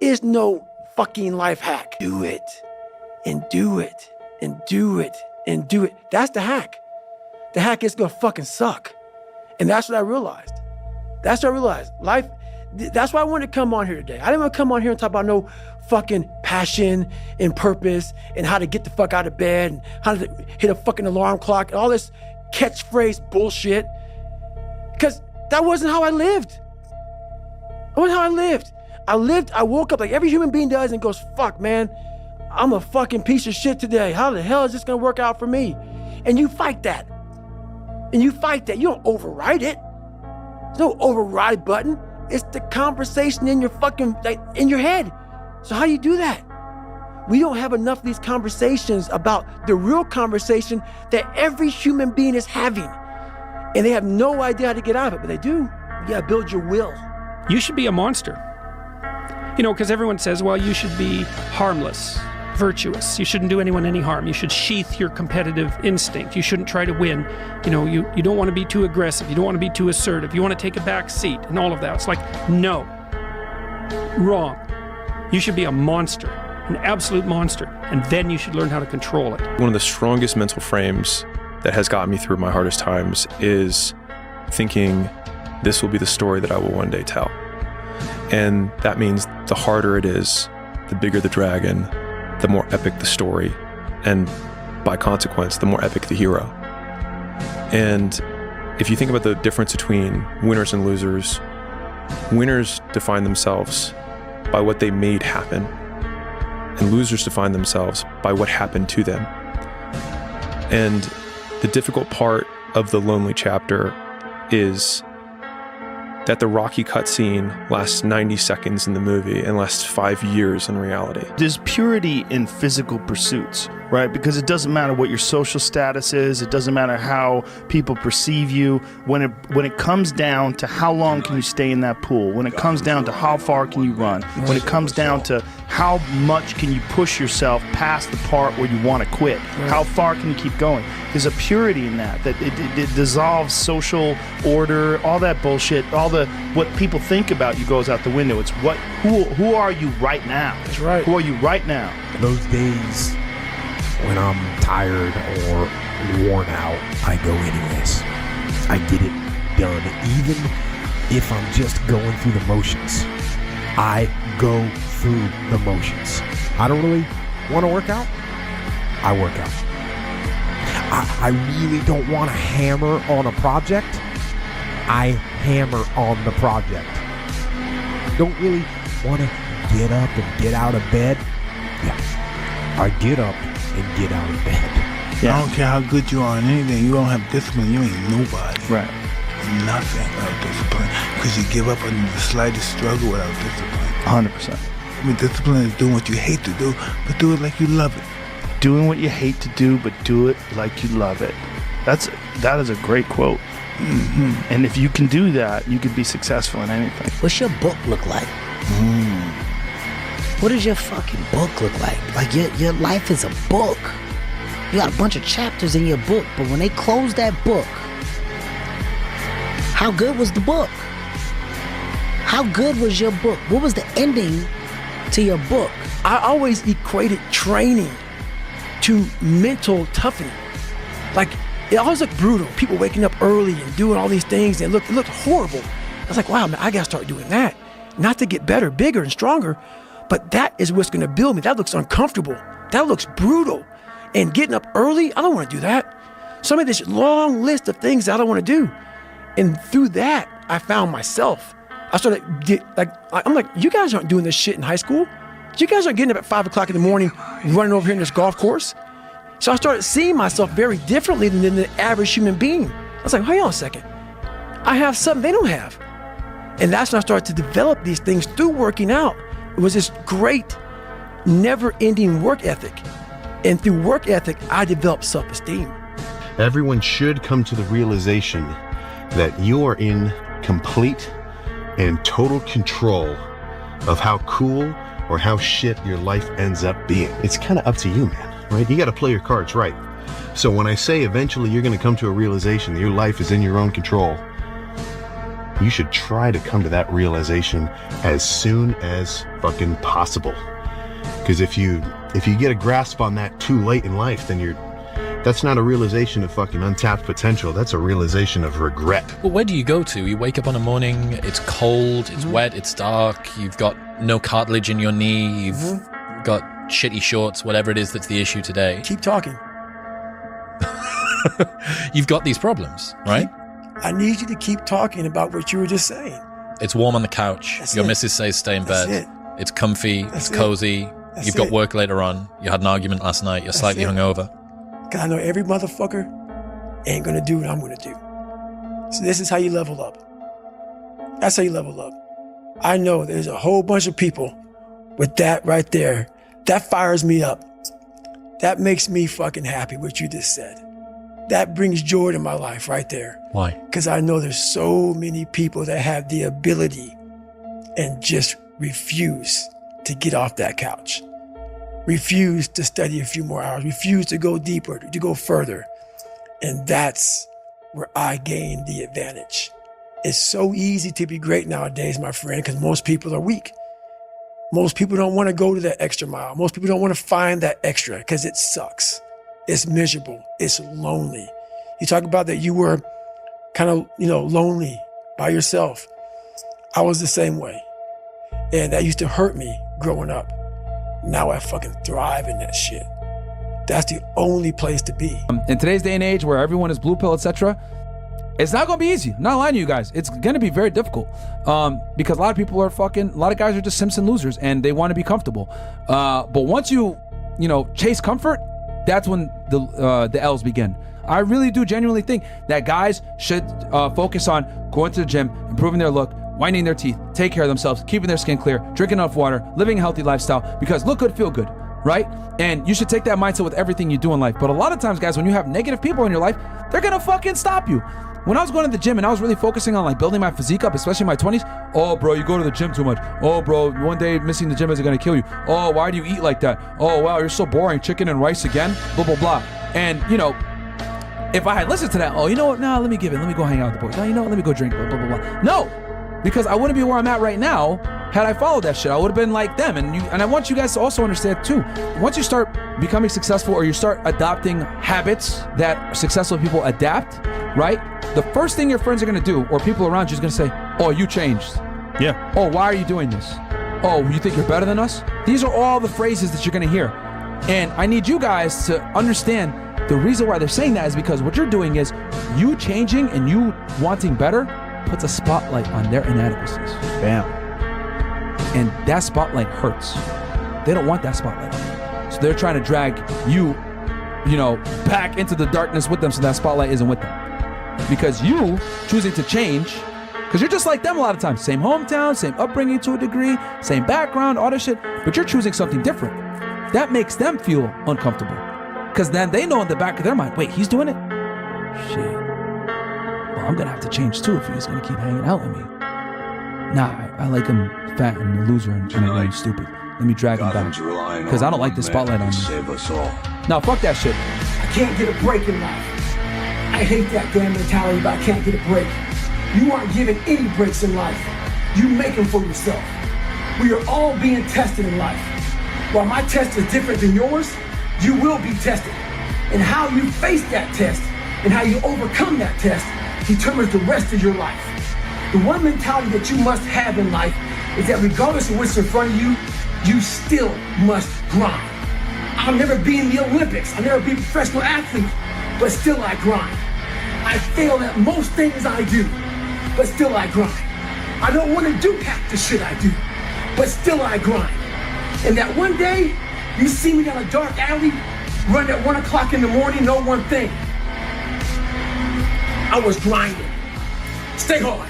is no fucking life hack. Do it and do it and do it and do it. That's the hack. The hack is gonna fucking suck. And that's what I realized. Life, that's why I wanted to come on here today. I didn't want to come on here and talk about no fucking passion and purpose and how to get the fuck out of bed and how to hit a fucking alarm clock and all this catchphrase bullshit. Because that wasn't how I lived. That wasn't how I lived. I woke up like every human being does and goes, fuck, man, I'm a fucking piece of shit today. How the hell is this gonna work out for me? And you fight that. You don't override it. There's no override button. It's the conversation in your fucking, like, in your head. So how do you do that? We don't have enough of these conversations about the real conversation that every human being is having. And they have no idea how to get out of it, but they do. You gotta build your will. You should be a monster. You know, because everyone says, well, you should be harmless, virtuous. You shouldn't do anyone any harm. You should sheath your competitive instinct. You shouldn't try to win. You know, you don't want to be too aggressive. You don't want to be too assertive. You want to take a back seat and all of that. It's like, no. Wrong. You should be a monster, an absolute monster, and then you should learn how to control it. One of the strongest mental frames that has gotten me through my hardest times is thinking this will be the story that I will one day tell. And that means the harder it is, the bigger the dragon, the more epic the story, and by consequence, the more epic the hero. And if you think about the difference between winners and losers, winners define themselves by what they made happen, and losers define themselves by what happened to them. And the difficult part of the lonely chapter is that the Rocky cutscene lasts 90 seconds in the movie and lasts 5 years in reality. There's purity in physical pursuits, right? Because it doesn't matter what your social status is. It doesn't matter how people perceive you. When it comes down to how long can you stay in that pool, when it comes down to how far can you run, when it comes down to how much can you push yourself past the part where you want to quit, how far can you keep going? There's a purity in that it dissolves social order, all that bullshit, what people think about you goes out the window. It's who are you right now? That's right. Who are you right now? Those days when I'm tired or worn out, I go anyways. I get it done, even if I'm just going through the motions. I go through the motions. I don't really want to work out. I work out. I really don't want to hammer on a project. I hammer on the project. Don't really want to get up and get out of bed. Yeah, I get up and get out of bed. Yeah. I don't care how good you are in anything. You don't have discipline, you ain't nobody. Right. Nothing without discipline. Because you give up on the slightest struggle without discipline. 100%. I mean, discipline is doing what you hate to do, but do it like you love it. Doing what you hate to do, but do it like you love it. That is a great quote. Mm-hmm. And if you can do that, you could be successful in anything. What's your book look like? What does your fucking book look like? Like your life is a book. You got a bunch of chapters in your book, but when they close that book, how good was the book? How good was your book? What was the ending to your book? I always equated training to mental toughening. Like, it always looked brutal. People waking up early and doing all these things, and it looked horrible. I was like, wow, man, I gotta start doing that. Not to get better, bigger, and stronger, but that is what's gonna build me. That looks uncomfortable. That looks brutal. And getting up early, I don't wanna do that. So I made this long list of things that I don't wanna do. And through that, I found myself. I started, I'm like, you guys aren't doing this shit in high school. You guys aren't getting up at 5 o'clock in the morning, running over here in this golf course. So I started seeing myself very differently than the average human being. I was like, hold on a second. I have something they don't have. And that's when I started to develop these things through working out. It was this great, never-ending work ethic. And through work ethic, I developed self-esteem. Everyone should come to the realization that you are in complete and total control of how cool or how shit your life ends up being. It's kind of up to you, man, right? You got to play your cards right. So when I say eventually you're going to come to a realization that your life is in your own control, you should try to come to that realization as soon as fucking possible. Because if you get a grasp on that too late in life, then that's not a realization of fucking untapped potential. That's a realization of regret. Well, where do you go to? You wake up on a morning, it's cold, it's wet, it's dark, you've got no cartilage in your knee, you've got shitty shorts, whatever it is that's the issue today. Keep talking. You've got these problems, right? I need you to keep talking about what you were just saying. It's warm on the couch. That's Your it. missus says stay in That's bed. it. It's comfy, That's it's it. cozy. That's You've got it. work later on. You had an argument last night. You're slightly it. hungover. Because I know every motherfucker ain't going to do what I'm going to do. So this is how you level up. That's how you level up. I know there's a whole bunch of people with that right there. That fires me up. That makes me fucking happy, what you just said. That brings joy to my life right there. Why? Because I know there's so many people that have the ability and just refuse to get off that couch. Refuse to study a few more hours. Refuse to go deeper, to go further. And that's where I gain the advantage. It's so easy to be great nowadays, my friend, because most people are weak. Most people don't want to go to that extra mile. Most people don't want to find that extra because it sucks. It's miserable. It's lonely. You talk about that you were kind of, lonely by yourself. I was the same way. And that used to hurt me growing up. Now I fucking thrive in that shit. That's the only place to be. In today's day and age where everyone is blue pill, etc., it's not gonna be easy. I'm not lying to you guys. It's gonna be very difficult because a lot of guys are just Simpson losers and they want to be comfortable. But once you chase comfort, that's when the L's begin. I really do genuinely think that guys should focus on going to the gym, improving their look, whitening their teeth, take care of themselves, keeping their skin clear, drinking enough water, living a healthy lifestyle, because look good, feel good, right? And you should take that mindset with everything you do in life. But a lot of times, guys, when you have negative people in your life, they're gonna fucking stop you. When I was going to the gym and I was really focusing on building my physique up, especially in my 20s, oh bro, you go to the gym too much. Oh bro, one day missing the gym is gonna kill you. Oh, why do you eat like that? Oh wow, you're so boring, chicken and rice again, blah, blah, blah. And if I had listened to that, oh, you know what, nah, let me go hang out with the boys. No, you know what, let me go drink, blah, blah, blah, blah. No, because I wouldn't be where I'm at right now had I followed that shit. I would have been like them. And I want you guys to also understand too, once you start becoming successful or you start adopting habits that successful people adapt, right? The first thing your friends are gonna do, or people around you, is gonna say, oh, you changed. Yeah. Oh, why are you doing this? Oh, you think you're better than us? These are all the phrases that you're gonna hear. And I need you guys to understand the reason why they're saying that is because what you're doing is you changing and you wanting better puts a spotlight on their inadequacies. Bam. And that spotlight hurts. They don't want that spotlight. So they're trying to drag you, back into the darkness with them so that spotlight isn't with them. Because you choosing to change, because you're just like them a lot of times. Same hometown, same upbringing to a degree, same background, all this shit, but you're choosing something different. That makes them feel uncomfortable. Because then they know in the back of their mind, wait, he's doing it? Shit. Well, I'm gonna have to change too if he's gonna keep hanging out with me. Nah, I like him fat and a loser and really stupid. Let me drag him down. Because I don't like the spotlight on me. No, fuck that shit. I can't get a break in life. I hate that damn mentality, but I can't get a break. You aren't given any breaks in life. You make them for yourself. We are all being tested in life. While my test is different than yours, you will be tested. And how you face that test and how you overcome that test determines the rest of your life. The one mentality that you must have in life is that regardless of what's in front of you, you still must grind. I'll never be in the Olympics. I'll never be a professional athlete, but still I grind. I fail at most things I do, but still I grind. I don't want to do half the shit I do, but still I grind. And that one day, you see me down a dark alley, run at 1 o'clock in the morning, know one thing. I was grinding. Stay hard.